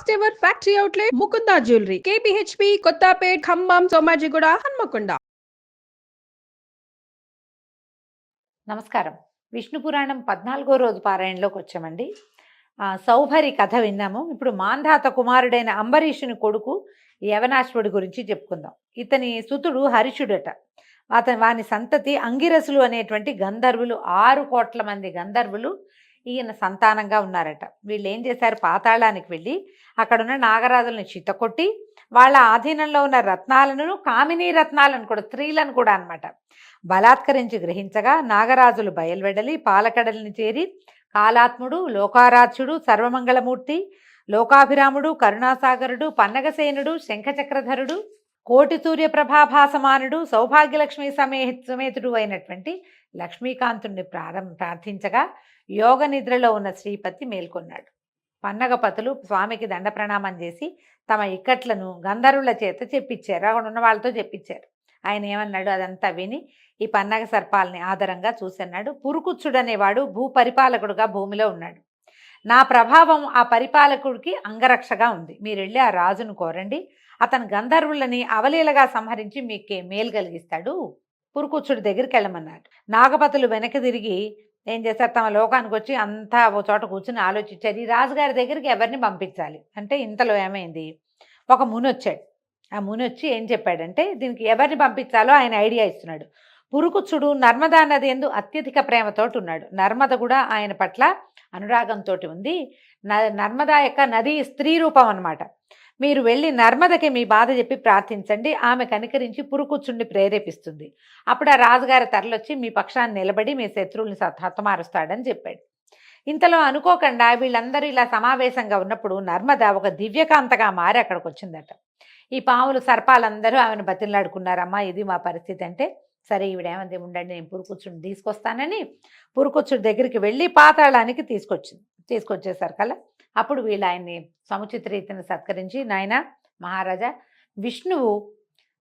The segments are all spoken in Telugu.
First ever factory outlet Mukunda jewellery K P H B Kothapet Khammam Somajiguda Hanamkonda. నమస్కారం. విష్ణు పురాణం 14వ రోజు పారాయణలోకి వచ్చామండి. సౌభరి కథ విన్నాము. ఇప్పుడు మాంధాత కుమారుడైన అంబరీషుని కొడుకు యవనాశ్వుడి గురించి చెప్పుకుందాం. ఇతని సుతుడు హరిషుడట. వాని సంతతి అంగిరసులు అనేటువంటి గంధర్వులు, 6 కోట్ల మంది గంధర్వులు ఈయన సంతానంగా ఉన్నారట. వీళ్ళు ఏం చేశారు, పాతాళానికి వెళ్ళి అక్కడున్న నాగరాజులను చిత్తకొట్టి వాళ్ళ ఆధీనంలో ఉన్న రత్నాలను, కామినీ రత్నాలను కూడా, స్త్రీలను కూడా అనమాట బలాత్కరించి గ్రహించగా నాగరాజులు బయలువెడలి పాలకడలిని చేరి కాలాత్ముడు, లోకారాధ్యుడు, సర్వమంగళమూర్తి, లోకాభిరాముడు, కరుణాసాగరుడు, పన్నగసేనుడు, శంఖచక్రధరుడు, కోటి సూర్య ప్రభాభాసమానుడు, సౌభాగ్యలక్ష్మి సమేతుడు అయినటువంటి లక్ష్మీకాంతుణ్ణి ప్రార్థించగా యోగ నిద్రలో ఉన్న శ్రీపతి మేల్కొన్నాడు. పన్నగపతులు స్వామికి దండ ప్రణామం చేసి తమ ఇక్కట్లను గంధర్వుల చేత చెప్పించారు, అక్కడ ఉన్న వాళ్ళతో చెప్పించారు. ఆయన ఏమన్నాడు అదంతా విని ఈ పన్నగ సర్పాలని ఆదరంగా చూసన్నాడు. పురుకుచ్చుడనేవాడు భూపరిపాలకుడుగా భూమిలో ఉన్నాడు. నా ప్రభావం ఆ పరిపాలకుడికి అంగరక్షగా ఉంది. మీరు వెళ్ళి ఆ రాజును కోరండి, అతను గంధర్వులని అవలీలగా సంహరించి మీకే మేలు కలిగిస్తాడు. పురుకుచ్చుడి దగ్గరికి వెళ్ళమన్నాడు. నాగపతులు వెనక్కి తిరిగి ఏం చేశారు, తమ లోకానికి వచ్చి అంతా ఓ చోట కూర్చుని ఆలోచించారు, ఈ రాజుగారి దగ్గరికి ఎవరిని పంపించాలి అంటే. ఇంతలో ఏమైంది, ఒక ముని వచ్చాడు. ఆ ముని వచ్చి ఏం చెప్పాడంటే, దీనికి ఎవరిని పంపించాలో ఆయన ఐడియా ఇస్తున్నాడు. పురుకుచ్చుడు నర్మదా నది యందు అత్యధిక ప్రేమతోటి ఉన్నాడు. నర్మద కూడా ఆయన పట్ల అనురాగంతో ఉంది. నర్మదా యొక్క నది స్త్రీ రూపం అన్నమాట. మీరు వెళ్ళి నర్మదకి మీ బాధ చెప్పి ప్రార్థించండి, ఆమె కనికరించి పురుకుచ్చుడిని ప్రేరేపిస్తుంది. అప్పుడు ఆ రాజుగారి తరలొచ్చి మీ పక్షాన్ని నిలబడి మీ శత్రువుల్ని హతమారుస్తాడని చెప్పాడు. ఇంతలో అనుకోకుండా వీళ్ళందరూ ఇలా సమావేశంగా ఉన్నప్పుడు నర్మద ఒక దివ్యకాంతగా మారి అక్కడికి వచ్చిందట. ఈ పాములు సర్పాలందరూ ఆమెను బతిలాడుకున్నారమ్మా, ఇది మా పరిస్థితి అంటే. సరే ఈవిడేమంది, ఉండండి నేను పురుకుచ్చుడిని తీసుకొస్తానని పురుకుచ్చుడి దగ్గరికి వెళ్ళి పాతాళానికి తీసుకొచ్చేసారు కల్లా. అప్పుడు వీళ్ళు ఆయన్ని సముచిత రీతిని సత్కరించి, నాయన మహారాజా, విష్ణువు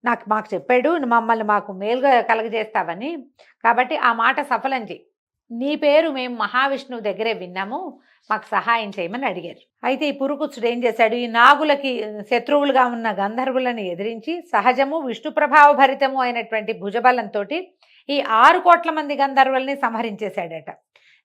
మాకు చెప్పాడు మమ్మల్ని మాకు మేలుగా కలగజేస్తావని, కాబట్టి ఆ మాట సఫలం చేయి. నీ పేరు మేము మహావిష్ణువు దగ్గరే విన్నాము, మాకు సహాయం చేయమని అడిగారు. అయితే ఈ పురుకుచ్చుడు ఏం చేశాడు, ఈ నాగులకి శత్రువులుగా ఉన్న గంధర్వులను ఎదిరించి సహజము విష్ణు ప్రభావ భరితము అయినటువంటి భుజబలంతో ఈ 6 కోట్ల మంది గంధర్వుల్ని సంహరించేశాడట.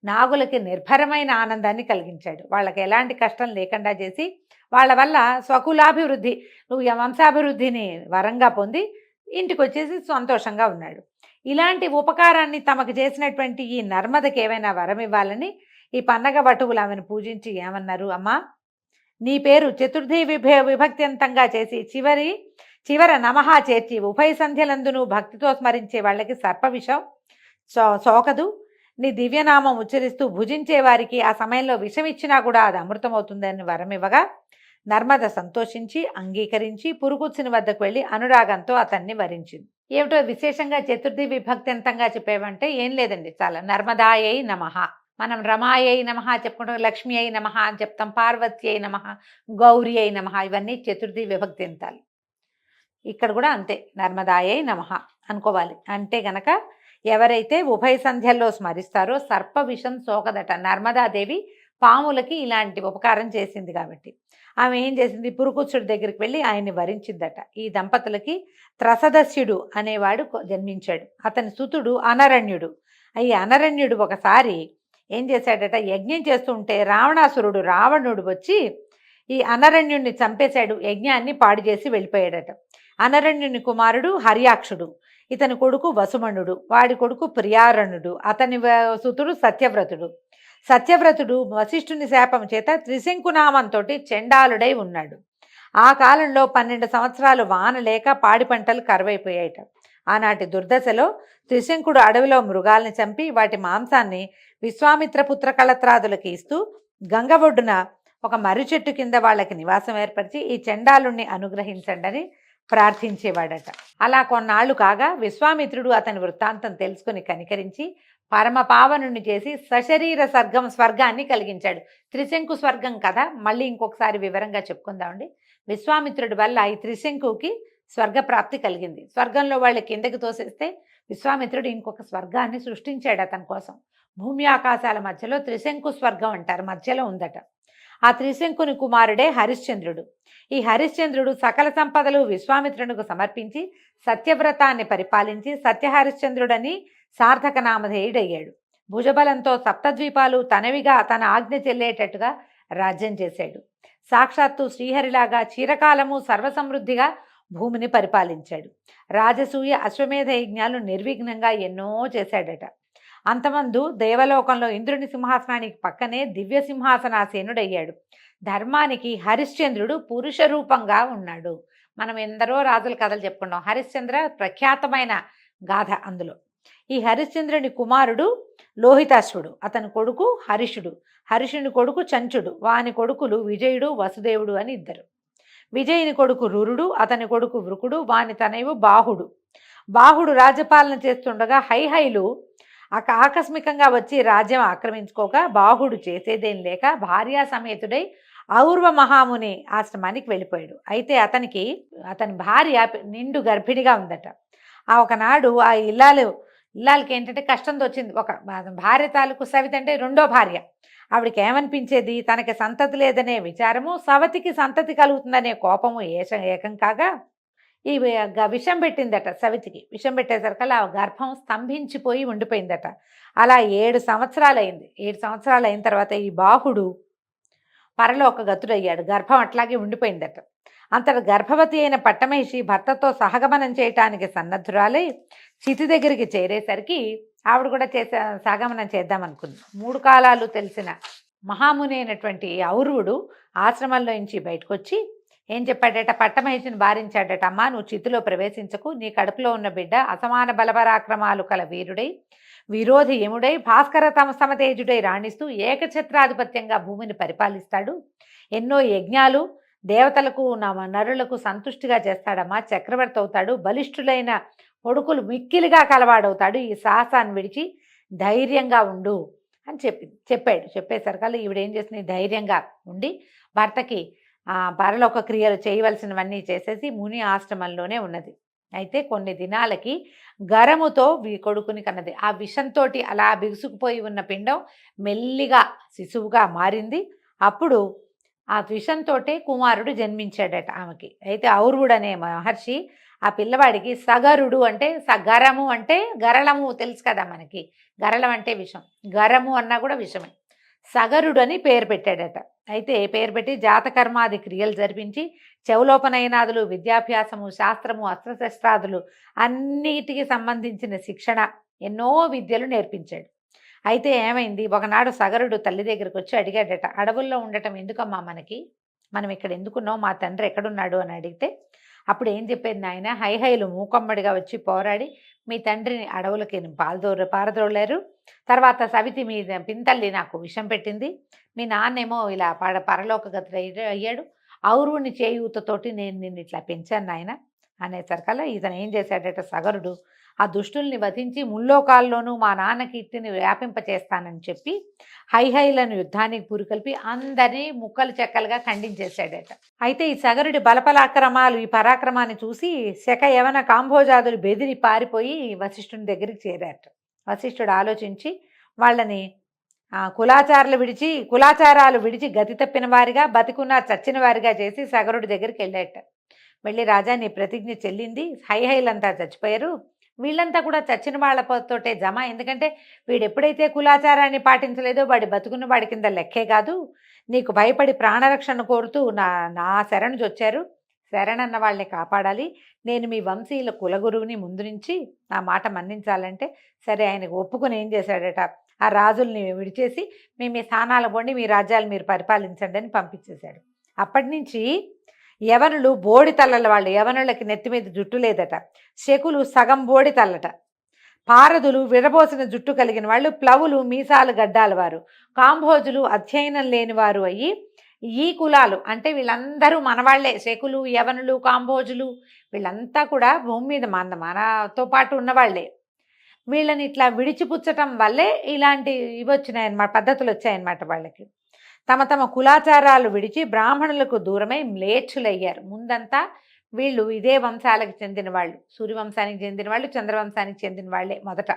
నాగులకి నిర్భరమైన ఆనందాన్ని కలిగించాడు. వాళ్ళకి ఎలాంటి కష్టం లేకుండా చేసి వాళ్ళ వల్ల స్వకులాభివృద్ధి, నువ్వు వంశాభివృద్ధిని వరంగా పొంది ఇంటికి వచ్చేసి సంతోషంగా ఉన్నాడు. ఇలాంటి ఉపకారాన్ని తమకు చేసినటువంటి ఈ నర్మదకి ఏమైనా వరం ఇవ్వాలని ఈ పన్నగ వటువులు ఆమెను పూజించి ఏమన్నారు, అమ్మా నీ పేరు చతుర్థి విభక్త్యంతంగా చేసి చివర నమః చేర్చి ఉభయ సంధ్యలందును భక్తితో స్మరించే వాళ్ళకి సర్పవిషం సోకదు. నీ దివ్యనామం ఉచ్చరిస్తూ భుజించే వారికి ఆ సమయంలో విషం ఇచ్చినా కూడా అది అమృతమవుతుందని వరమివ్వగా నర్మద సంతోషించి అంగీకరించి పురుకుచ్చుని వద్దకు వెళ్ళి అనురాగంతో అతన్ని వరించింది. ఏమిటో విశేషంగా చతుర్థి విభక్త్యంతంగా చెప్పేవంటే ఏం లేదండి, చాలా నర్మదాయై నమః, మనం రమాయై నమః చెప్పుకుంటాం, లక్ష్మి అయి నమః అని చెప్తాం, పార్వతి అయి నమః, గౌరీ అయి నమః, ఇవన్నీ చతుర్థి విభక్త్యంతాలు. ఇక్కడ కూడా అంతే, నర్మదాయై నమః అనుకోవాలి. అంటే గనక ఎవరైతే ఉభయ సంధ్యల్లో స్మరిస్తారో సర్ప విషం సోకదట. నర్మదాదేవి పాములకి ఇలాంటి ఉపకారం చేసింది కాబట్టి ఆమె ఏం చేసింది, పురుకుచ్చుడి దగ్గరికి వెళ్ళి ఆయన్ని వరించిందట. ఈ దంపతులకి త్రసదస్యుడు అనేవాడు జన్మించాడు. అతని సుతుడు అనరణ్యుడు. ఈ అనరణ్యుడు ఒకసారి ఏం చేశాడట, యజ్ఞం చేస్తూ ఉంటే రావణుడు వచ్చి ఈ అనరణ్యుడిని చంపేశాడు, యజ్ఞాన్ని పాడు చేసి వెళ్ళిపోయాడట. అనరణ్యుని కుమారుడు హర్యాక్షుడు, ఇతని కొడుకు వసుమణుడు, వాడి కొడుకు ప్రియారణుడు, అతని సుతుడు సత్యవ్రతుడు వశిష్ఠుని శాపం చేత త్రిశంకునామంతో చండాలుడై ఉన్నాడు. ఆ కాలంలో 12 సంవత్సరాలు వాన లేక పాడి పంటలు కరువైపోయాయట. ఆనాటి దుర్దశలో త్రిశంకుడు అడవిలో మృగాల్ని చంపి వాటి మాంసాన్ని విశ్వామిత్ర పుత్ర కళత్రాదులకి ఇస్తూ గంగ ఒడ్డున ఒక మర్రి చెట్టు కింద వాళ్ళకి నివాసం ఏర్పరిచి ఈ చండాలుణ్ణి అనుగ్రహించండి అని ప్రార్థించేవాడట. అలా కొన్నాళ్లు కాగా విశ్వామిత్రుడు అతని వృత్తాంతం తెలుసుకుని కనికరించి పరమ పావనుని చేసి సశరీర స్వర్గాన్ని కలిగించాడు. త్రిశంకు స్వర్గం కదా, మళ్ళీ ఇంకొకసారి వివరంగా చెప్పుకుందామండి. విశ్వామిత్రుడి వల్ల ఈ త్రిశంకుకి స్వర్గప్రాప్తి కలిగింది. స్వర్గంలో వాళ్ళు కిందకి తోసేస్తే విశ్వామిత్రుడు ఇంకొక స్వర్గాన్ని సృష్టించాడు అతని కోసం. భూమి ఆకాశాల మధ్యలో త్రిశంకు స్వర్గం అంటారు, మధ్యలో ఉందట. ఆ త్రిశంకుని కుమారుడే హరిశ్చంద్రుడు. ఈ హరిశ్చంద్రుడు సకల సంపదలు విశ్వామిత్రునికి సమర్పించి సత్యవ్రతాన్ని పరిపాలించి సత్యహరిశ్చంద్రుడని సార్థక నామధేయుడయ్యాడు. భుజబలంతో సప్తద్వీపాలు తనవిగా తన ఆజ్ఞ చెల్లేటట్టుగా రాజ్యం చేశాడు. సాక్షాత్తు శ్రీహరిలాగా చిరకాలము సర్వసమృద్ధిగా భూమిని పరిపాలించాడు. రాజసూయ అశ్వమేధ యజ్ఞాలు నిర్విఘ్నంగా ఎన్నో చేశాడట. అంతమందు దేవలోకంలో ఇంద్రుని సింహాసనానికి పక్కనే దివ్య సింహాసనాసీనుడయ్యాడు. ధర్మానికి హరిశ్చంద్రుడు పురుష రూపంగా ఉన్నాడు. మనం ఎందరో రాజుల కథలు చెప్పుకున్నాం. హరిశ్చంద్ర ప్రఖ్యాతమైన గాథ అందులో. ఈ హరిశ్చంద్రుని కుమారుడు లోహితాశ్వుడు, అతని కొడుకు హరిషుడు, హరిషుని కొడుకు చంచుడు, వాని కొడుకులు విజయుడు వసుదేవుడు అని ఇద్దరు. విజయుని కొడుకు రురుడు, అతని కొడుకు వృకుడు, వాని తనయువు బాహుడు. బాహుడు రాజ్యపాలన చేస్తుండగా హైహైలు ఆకస్మికంగా వచ్చి రాజ్యం ఆక్రమించుకోగా బాహుడు చేసేదేం లేక భార్యా సమేతుడై ఔర్వ మహాముని ఆశ్రమానికి వెళ్ళిపోయాడు. అయితే అతని భార్య నిండు గర్భిణిగా ఉందట. ఒకనాడు ఆ ఇల్లాలకి ఏంటంటే కష్టం వచ్చింది. ఒక భార్య తాలూకు సవిత అంటే రెండో భార్య. ఆవిడకి ఏమనిపించేది, తనకి సంతతి లేదనే విచారము, సవతికి సంతతి కలుగుతుందనే కోపము ఏకం కాగా ఈ విషం పెట్టిందట. సవితికి విషం పెట్టేసరికల్లా ఆ గర్భం స్తంభించిపోయి ఉండిపోయిందట. అలా 7 సంవత్సరాలు అయింది. 7 సంవత్సరాలు అయిన తర్వాత ఈ బాహుడు పరలోక గతుడయ్యాడు. గర్భం అట్లాగే ఉండిపోయిందట. అంతట గర్భవతి అయిన పట్టమహిషి భర్తతో సహగమనం చేయటానికి సన్నద్ధురాలై చితి దగ్గరికి చేరేసరికి ఆవిడ కూడా సహగమనం చేద్దామనుకుంది. 3 కాలాలు తెలిసిన మహాముని అయినటువంటి ఔర్వుడు ఆశ్రమంలో నుంచి బయటకు వచ్చి ఏం చెప్పాడట, పట్టమహిషిని బారించాడట. అమ్మా, నువ్వు చితిలో ప్రవేశించకు. నీ కడుపులో ఉన్న బిడ్డ అసమాన బలపరాక్రమాలు కల వీరుడై విరోధి యముడై భాస్కర సమతేజుడై రాణిస్తూ ఏకఛత్రాధిపత్యంగా భూమిని పరిపాలిస్తాడు. ఎన్నో యజ్ఞాలు దేవతలకు నరులకు సంతుష్టిగా చేస్తాడమ్మా. చక్రవర్తి అవుతాడు. బలిష్ఠులైన కొడుకులు మిక్కిలిగా కలవాడవుతాడు. ఈ సాహసాన్ని విడిచి ధైర్యంగా ఉండు అని చెప్పాడు. చెప్పేసరికల్లా ఈవిడేం చేసింది, ధైర్యంగా ఉండి భర్తకి పరలోక క్రియలు చేయవలసినవన్నీ చేసేసి ముని ఆశ్రమంలోనే ఉన్నది. అయితే కొన్ని దినాలకి గరముతో కొడుకుని కన్నది. ఆ విషంతో అలా బిగుసుకుపోయి ఉన్న పిండం మెల్లిగా శిశువుగా మారింది. అప్పుడు ఆ విషంతో కుమారుడు జన్మించాడట ఆమెకి. అయితే ఔర్వుడు అనే మహర్షి ఆ పిల్లవాడికి సగరుడు అంటే గరము అంటే గరళము తెలుసు కదా మనకి. గరళం అంటే విషం, గరము అన్నా కూడా విషమే. సగరుడు అని పేరు పెట్టాడట. అయితే పేరు పెట్టి జాతకర్మాది క్రియలు జరిపించి చెవులోపనయనాదులు, విద్యాభ్యాసము, శాస్త్రము, అస్త్రశస్త్రాదులు అన్నిటికి సంబంధించిన శిక్షణ, ఎన్నో విద్యలు నేర్పించాడు. అయితే ఏమైంది, ఒకనాడు సగరుడు తల్లి దగ్గరికి వచ్చి అడిగాడట, అడవుల్లో ఉండటం ఎందుకమ్మా మనకి, మనం ఇక్కడ ఎందుకున్నావు, మా తండ్రి ఎక్కడున్నాడు అని అడిగితే అప్పుడు ఏం చెప్పేది, నాయన హైహైలు మూకమ్మడిగా వచ్చి పోరాడి మీ తండ్రిని అడవులకి పారద్రోలేరు. తర్వాత సవితి మీ పింతల్లి నాకు విషం పెట్టింది. మీ నాన్నేమో ఇలా పరలోక గతుడు అయ్యాడు. ఔరుని చేయూతతోటి నేను నిన్ను ఇట్లా పెంచాను నాయన అనేసరికల్లా ఇతను ఏం చేశాడట, సగరుడు ఆ దుష్టుల్ని వధించి ముల్లోకాల్లోనూ మా నాన్న కీర్తిని వ్యాపింపచేస్తానని చెప్పి హైహైలను యుద్ధానికి పురికొల్పి అందరినీ ముక్కలు చెక్కలుగా ఖండించేశాడట. అయితే ఈ సగరుడి బలపరాక్రమాలు, ఈ పరాక్రమాన్ని చూసి శక యవన కాంభోజాదులు బెదిరి పారిపోయి వశిష్ఠుని దగ్గరికి చేరారట. వశిష్ఠుడు ఆలోచించి వాళ్ళని కులాచారాలు విడిచి గతి తప్పిన వారిగా, బతికున్న చచ్చిన వారిగా చేసి సగరుడి దగ్గరికి వెళ్ళాట. వెళ్ళి, రాజా నీ ప్రతిజ్ఞ చెల్లింది, హైహైలంతా చచ్చిపోయారు, వీళ్ళంతా కూడా చచ్చిన వాళ్ళతోటే జమ. ఎందుకంటే వీడు ఎప్పుడైతే కులాచారాన్ని పాటించలేదో వాడి బతుకున్న వాడి కింద లెక్కే కాదు. నీకు భయపడి ప్రాణరక్షణ కోరుతూ నా శరణు వచ్చారు. శరణన్న వాళ్ళని కాపాడాలి. నేను మీ వంశీయుల కులగురువుని ముందు నుంచి నా మాట మన్నించాలంటే సరే ఆయనకు ఒప్పుకుని ఏం చేశాడట, ఆ రాజుల్ని విడిచేసి మీ స్థానాల పోండి, మీ రాజ్యాలు మీరు పరిపాలించండి అని పంపించేశాడు. అప్పటి నుంచి యవనులు బోడి తల్లల వాళ్ళు, యవనులకి నెత్తి మీద జుట్టు లేదట. శకులు సగం బోడి తల్లట. పారదులు విరబోసిన జుట్టు కలిగిన వాళ్ళు, ప్లవులు మీసాలు గడ్డాల వారు, కాంభోజులు అధ్యయనం లేని వారు అయ్యి ఈ కులాలు అంటే వీళ్ళందరూ మనవాళ్లే. శకులు, యవనులు, కాంభోజులు వీళ్ళంతా కూడా భూమి మీద మనతో పాటు ఉన్నవాళ్లే. వీళ్ళని ఇట్లా విడిచిపుచ్చటం వల్లే ఇలాంటి ఇవి వచ్చినాయన్నమాట, పద్ధతులు వచ్చాయన్నమాట. వాళ్ళకి తమ తమ కులాచారాలు విడిచి బ్రాహ్మణులకు దూరమై మ్లేచ్ఛులయ్యారు. ముందంతా వీళ్ళు ఇదే వంశాలకు చెందిన వాళ్ళు, సూర్యవంశానికి చెందిన వాళ్ళు, చంద్రవంశానికి చెందిన వాళ్ళే మొదట.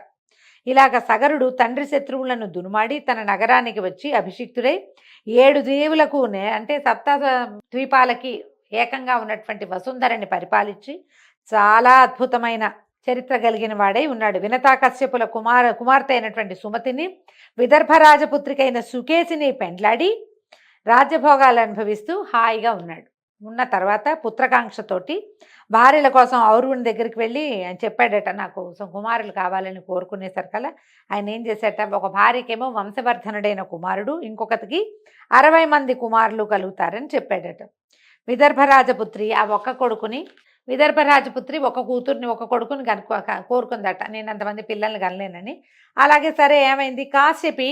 ఇలాగ సగరుడు తండ్రి శత్రువులను దునుమాడి తన నగరానికి వచ్చి అభిషిక్తుడై 7 దీవులకు అంటే సప్త ద్వీపాలకి ఏకంగా ఉన్నటువంటి వసుంధరని పరిపాలించి చాలా అద్భుతమైన చరిత్ర కలిగిన వాడై ఉన్నాడు. వినతా కశ్యపుల కుమార్తె అయినటువంటి సుమతిని, విదర్భ రాజపుత్రికైన సుకేసిని పెండ్లాడి రాజ్యభోగాలు అనుభవిస్తూ హాయిగా ఉన్నాడు. ఉన్న తర్వాత పుత్రకాంక్షతోటి భార్యల కోసం ఔరువుని దగ్గరికి వెళ్ళి ఆయన చెప్పాడట, నాకు కుమారులు కావాలని కోరుకునేసరికల్లా ఆయన ఏం చేశాట, ఒక భార్యకేమో వంశవర్ధనుడైన కుమారుడు, ఇంకొకటికి 60 మంది కుమారులు కలుగుతారని చెప్పాడట. విదర్భరాజపుత్రి ఆ ఒక్క కొడుకుని, విదర్భరాజపుత్రి ఒక కూతుర్ని ఒక కొడుకుని కోరుకుందట, నేను అంతమంది పిల్లల్ని కనలేనని. అలాగే సరే ఏమైంది, కాశ్యపి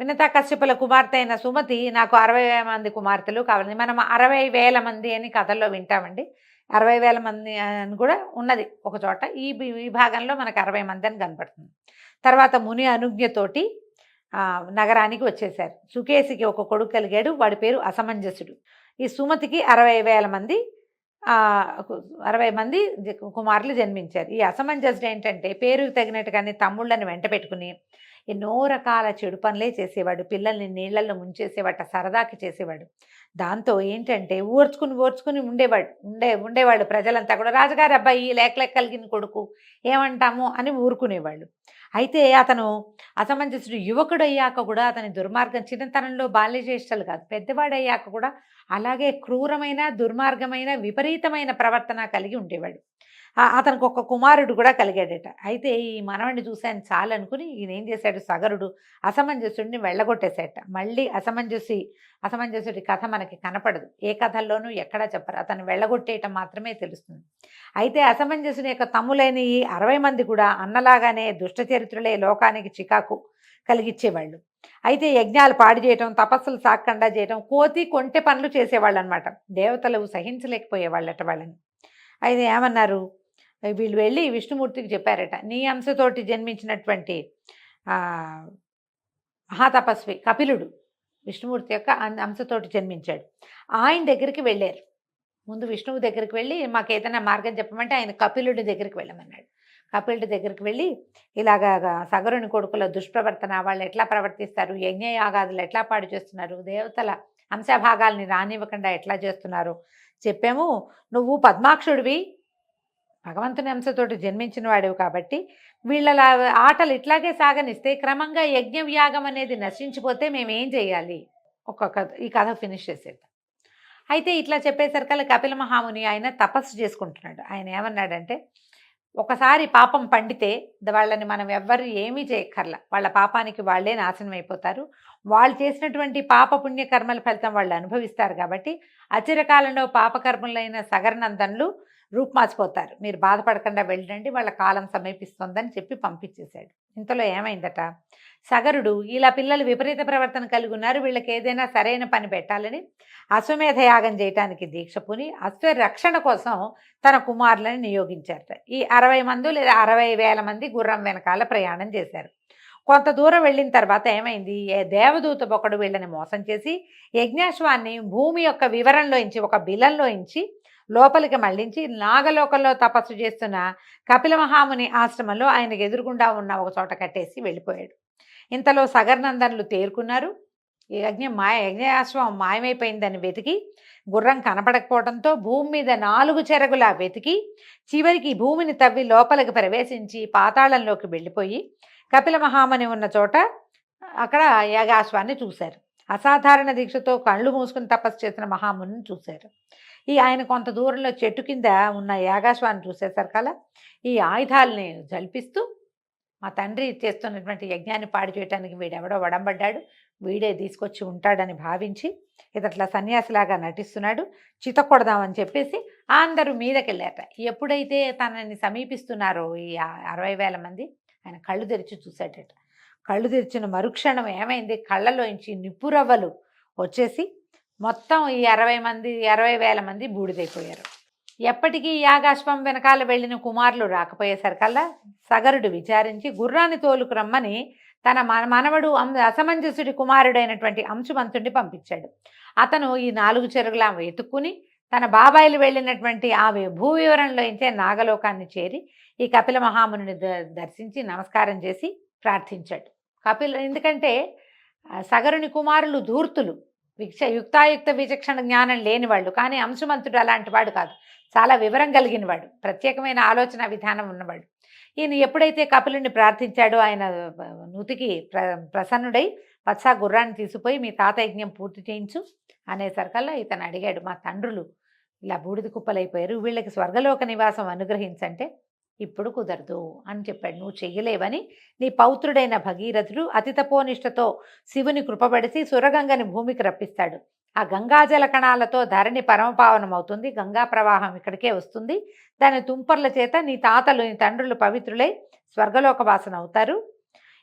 వినతా కశ్యపుల కుమార్తె అయిన సుమతి నాకు 60 మంది కుమార్తెలు కావాలి. మనం 60,000 మంది అని కథల్లో వింటామండి. 60,000 మంది అని కూడా ఉన్నది ఒక చోట. ఈ భాగంలో మనకు 60 మంది అని కనపడుతుంది. తర్వాత ముని అనుజ్ఞతోటి నగరానికి వచ్చేశారు. సుకేసికి ఒక కొడుకు కలిగాడు, వాడి పేరు అసమంజసుడు. ఈ సుమతికి 60,000 మంది 60 మంది కుమారులు జన్మించారు. ఈ అసమంజసుడు ఏంటంటే పేరుకు తగినట్టుగానే తమ్ముళ్ళని వెంట పెట్టుకుని ఎన్నో రకాల చెడు పనులే చేసేవాడు. పిల్లల్ని నీళ్లలో ముంచేసేవాట, సరదాకి చేసేవాడు. దాంతో ఏంటంటే ఓర్చుకుని ఉండేవాళ్ళు ప్రజలంతా కూడా, రాజుగారి అబ్బాయి లేక కలిగిన కొడుకు ఏమంటాము అని ఊరుకునేవాళ్ళు. అయితే అతను అసమంజసుడు యువకుడయ్యాక కూడా అతని దుర్మార్గం, చిన్నతనంలో బాల్యచేష్టలు కాదు, పెద్దవాడయ్యాక కూడా అలాగే క్రూరమైన దుర్మార్గమైన విపరీతమైన ప్రవర్తన కలిగి ఉండేవాడు. అతనికి ఒక కుమారుడు కూడా కలిగాడట. అయితే ఈ మనవడిని చూశాను చాలు అనుకుని ఈయన ఏం చేశాడు, సగరుడు అసమంజసుడిని వెళ్ళగొట్టేశాట. మళ్ళీ అసమంజసుడి కథ మనకి కనపడదు, ఏ కథల్లోనూ ఎక్కడా చెప్పరు, అతను వెళ్ళగొట్టేయటం మాత్రమే తెలుస్తుంది. అయితే అసమంజసుని యొక్క తమ్ములైన ఈ 60 మంది కూడా అన్నలాగానే దుష్ట చరిత్రలే, లోకానికి చికాకు కలిగించేవాళ్ళు. అయితే యజ్ఞాలు పాడు చేయటం, తపస్సులు సాగకుండా చేయటం, కోతి కొంటె పనులు చేసేవాళ్ళు అనమాట. దేవతలు సహించలేకపోయేవాళ్ళట వాళ్ళని. అయితే ఏమన్నారు, వీళ్ళు వెళ్ళి విష్ణుమూర్తికి చెప్పారట, నీ అంశతోటి జన్మించినటువంటి మహాతపస్వి కపిలుడు విష్ణుమూర్తి యొక్క అంశతోటి జన్మించాడు, ఆయన దగ్గరికి వెళ్ళారు. ముందు విష్ణువు దగ్గరికి వెళ్ళి మాకు ఏదైనా మార్గం చెప్పమంటే ఆయన కపిలుడి దగ్గరికి వెళ్ళమన్నాడు. కపిలుడి దగ్గరికి వెళ్ళి ఇలాగా సగరుని కొడుకుల దుష్ప్రవర్తన, వాళ్ళు ఎట్లా ప్రవర్తిస్తారు, యజ్ఞయాగాదులు ఎట్లా పాడు చేస్తున్నారు, దేవతల అంశభాగాల్ని రానివ్వకుండా ఎట్లా చేస్తున్నారు చెప్పాము. నువ్వు పద్మాక్షుడివి, భగవంతుని అంశతోటి జన్మించిన వాడివి కాబట్టి వీళ్ళ ఆటలు ఇట్లాగే సాగనిస్తే క్రమంగా యజ్ఞవ్యాగం అనేది నశించిపోతే మేమేం చేయాలి, ఈ కథ ఫినిష్ చేసేద్దాం. అయితే ఇట్లా చెప్పేసరికల్లా కపిల మహాముని ఆయన తపస్సు చేసుకుంటున్నాడు. ఆయన ఏమన్నాడంటే, ఒకసారి పాపం పండితే వాళ్ళని మనం ఎవ్వరు ఏమీ చేయక్కర్లా, వాళ్ళ పాపానికి వాళ్ళే నాశనం అయిపోతారు. వాళ్ళు చేసినటువంటి పాపపుణ్య కర్మల ఫలితం వాళ్ళు అనుభవిస్తారు. కాబట్టి అచిరకాలంలో పాపకర్మలైన సగరనందనులు రూపుమాసిపోతారు, మీరు బాధపడకుండా వెళ్ళండి, వాళ్ళ కాలం సమీపిస్తుందని చెప్పి పంపించేశాడు. ఇంతలో ఏమైందట, సగరుడు ఇలా పిల్లలు విపరీత ప్రవర్తన కలిగి ఉన్నారు, వీళ్ళకి ఏదైనా సరైన పని పెట్టాలని అశ్వమేధ యాగం చేయడానికి దీక్ష పూని అశ్వ రక్షణ కోసం తన కుమారులను నియోగించారట. ఈ 60 మంది లేదా 60,000 మంది గుర్రం వెనకాల ప్రయాణం చేశారు. కొంత దూరం వెళ్ళిన తర్వాత ఏమైంది, దేవదూత ఒకడు వీళ్ళని మోసం చేసి యజ్ఞాశ్వాన్ని భూమి యొక్క వివరంలోంచి ఒక బిలంలోంచి లోపలికి మళ్లించి నాగలోకంలో తపస్సు చేస్తున్న కపిల మహాముని ఆశ్రమంలో ఆయనకు ఎదురుగుండా ఉన్న ఒక చోట కట్టేసి వెళ్ళిపోయాడు. ఇంతలో సగరనందనులు తేరుకున్నారు. యజ్ఞాశ్వం మాయమైపోయిందని వెతికి గుర్రం కనపడకపోవడంతో భూమి మీద 4 చెరగులా వెతికి చివరికి భూమిని తవ్వి లోపలికి ప్రవేశించి పాతాళంలోకి వెళ్ళిపోయి కపిల మహాముని ఉన్న చోట అక్కడ యాగాశ్వాన్ని చూశారు. అసాధారణ దీక్షతో కళ్ళు మూసుకుని తపస్సు చేసిన మహాముని చూశారు. ఆయన కొంత దూరంలో చెట్టు కింద ఉన్న యాగాశ్వాన్ని చూసేసరికల్లా ఈ ఆయుధాలని జల్పిస్తూ, మా తండ్రి చేస్తున్నటువంటి యజ్ఞాన్ని పాడు చేయడానికి వీడెవడో వడంబడ్డాడు, వీడే తీసుకొచ్చి ఉంటాడని భావించి ఇదట్లా సన్యాసిలాగా నటిస్తున్నాడు, చితకొడదామని చెప్పేసి అందరూ మీదకెళ్ళారట. ఎప్పుడైతే తనని సమీపిస్తున్నారో ఈ 60,000 మంది, ఆయన కళ్ళు తెరిచి చూశాడట. కళ్ళు తెరిచిన మరుక్షణం ఏమైంది, కళ్ళలోంచి నిప్పురవ్వలు వచ్చేసి మొత్తం ఈ 60,000 మంది బూడిదైపోయారు. ఎప్పటికీ యాగాశ్వం వెనకాల వెళ్ళిన కుమారులు రాకపోయేసరికల్లా సగరుడు విచారించి గుర్రాన్ని తోలుకు రమ్మని తన మనవడు అసమంజసుడి కుమారుడైనటువంటి అంశుమంతుడిని పంపించాడు. అతను ఈ 4 చెరుగులా వెతుక్కుని తన బాబాయిలు వెళ్ళినటువంటి ఆ భూ వివరంలో ఇంచే నాగలోకాన్ని చేరి ఈ కపిల మహాముని దర్శించి నమస్కారం చేసి ప్రార్థించాడు. ఎందుకంటే సగరుని కుమారులు ధూర్తులు, యుక్తాయుక్త విచక్షణ జ్ఞానం లేనివాళ్ళు. కానీ అంశుమంతుడు అలాంటి వాడు కాదు, చాలా వివరం కలిగినవాడు, ప్రత్యేకమైన ఆలోచన విధానం ఉన్నవాడు. ఈయన ఎప్పుడైతే కపిలుని ప్రార్థించాడో ఆయన నుతికి ప్రసన్నుడై వత్స గుర్రాన్ని తీసుకుపోయి మీ తాత యజ్ఞం పూర్తి చేయించు అనేసరికల్లా ఇతను అడిగాడు, మా తండ్రులు ఇలా బూడిద కుప్పలైపోయారు, వీళ్ళకి స్వర్గలోక నివాసం అనుగ్రహించంటే ఇప్పుడు కుదరదు అని చెప్పాడు. నువ్వు చెయ్యలేవని నీ పౌత్రుడైన భగీరథుడు అతి తపోనిష్టతో శివుని కృపబడిసి సురగంగని భూమికి రప్పిస్తాడు. ఆ గంగాజల కణాలతో ధరణి పరమపావనం అవుతుంది, గంగా ప్రవాహం ఇక్కడికే వస్తుంది. దాని తుంపర్ల చేత నీ తాతలు నీ తండ్రులు పవిత్రులై స్వర్గలోక వాసన అవుతారు.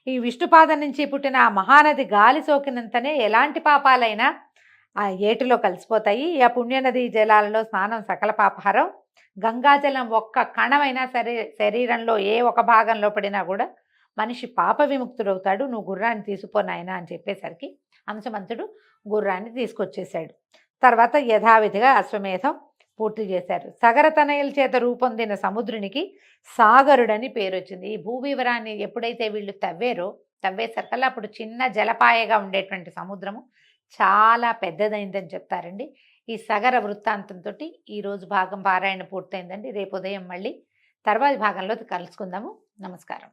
ఈ విష్ణుపాదం నుంచి పుట్టిన ఆ మహానది గాలి సోకినంతనే ఎలాంటి పాపాలైనా ఆ ఏటిలో కలిసిపోతాయి. ఆ పుణ్యనది జలాలలో స్నానం సకల పాపహారం. గంగాజలం ఒక్క కణమైనా సరే శరీరంలో ఏ ఒక భాగంలో పడినా కూడా మనిషి పాప విముక్తుడవుతాడు. నువ్వు గుర్రాన్ని తీసుకుపోనాయనా అని చెప్పేసరికి అంశమంతుడు గుర్రాన్ని తీసుకొచ్చేశాడు. తర్వాత యథావిధిగా అశ్వమేధం పూర్తి చేశారు. సగరతనయుల చేత రూపొందిన సముద్రునికి సాగరుడని పేరు వచ్చింది. ఈ భూవివరాన్ని ఎప్పుడైతే వీళ్ళు తవ్వేసరికల్లా అప్పుడు చిన్న జలపాయగా ఉండేటువంటి సముద్రము చాలా పెద్దదైందని చెప్తారండి. ఈ సగర వృత్తాంతంతో ఈరోజు భాగం పారాయణ పూర్తయిందండి. రేపు ఉదయం మళ్ళీ తర్వాతి భాగంలో కలుసుకుందాము. నమస్కారం.